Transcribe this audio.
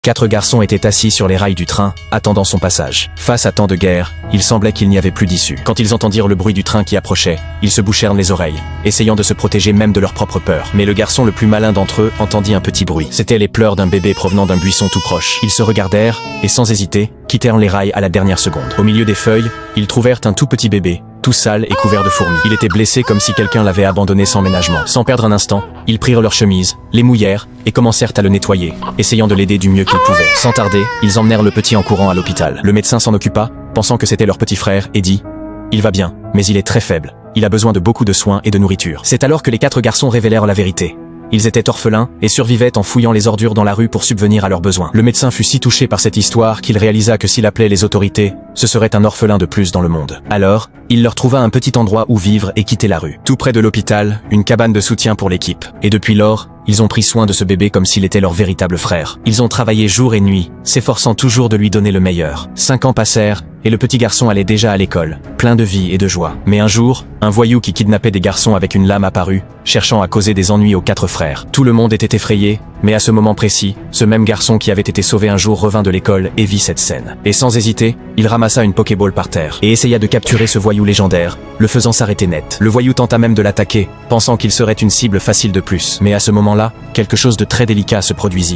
4 garçons étaient assis sur les rails du train, attendant son passage. Face à tant de guerre, il semblait qu'il n'y avait plus d'issue. Quand ils entendirent le bruit du train qui approchait, ils se bouchèrent les oreilles, essayant de se protéger même de leur propre peur. Mais le garçon le plus malin d'entre eux entendit un petit bruit. C'étaient les pleurs d'un bébé provenant d'un buisson tout proche. Ils se regardèrent, et sans hésiter, quittèrent les rails à la dernière seconde. Au milieu des feuilles, ils trouvèrent un tout petit bébé, tout sale et couvert de fourmis. Il était blessé comme si quelqu'un l'avait abandonné sans ménagement. Sans perdre un instant, ils prirent leur chemise, les mouillèrent, et commencèrent à le nettoyer, essayant de l'aider du mieux qu'ils pouvaient. Sans tarder, ils emmenèrent le petit en courant à l'hôpital. Le médecin s'en occupa, pensant que c'était leur petit frère, et dit « Il va bien, mais il est très faible. Il a besoin de beaucoup de soins et de nourriture. » C'est alors que les 4 garçons révélèrent la vérité. Ils étaient orphelins et survivaient en fouillant les ordures dans la rue pour subvenir à leurs besoins. Le médecin fut si touché par cette histoire qu'il réalisa que s'il appelait les autorités, ce serait un orphelin de plus dans le monde. Alors, il leur trouva un petit endroit où vivre et quitter la rue. Tout près de l'hôpital, une cabane de soutien pour l'équipe. Et depuis lors, ils ont pris soin de ce bébé comme s'il était leur véritable frère. Ils ont travaillé jour et nuit, s'efforçant toujours de lui donner le meilleur. 5 ans passèrent, et le petit garçon allait déjà à l'école, plein de vie et de joie. Mais un jour, un voyou qui kidnappait des garçons avec une lame apparut, cherchant à causer des ennuis aux 4 frères. Tout le monde était effrayé, mais à ce moment précis, ce même garçon qui avait été sauvé un jour revint de l'école et vit cette scène. Et sans hésiter, il ramassa une Pokéball par terre, et essaya de capturer ce voyou légendaire, le faisant s'arrêter net. Le voyou tenta même de l'attaquer, pensant qu'il serait une cible facile de plus. Mais à ce moment-là, quelque chose de très délicat se produisit.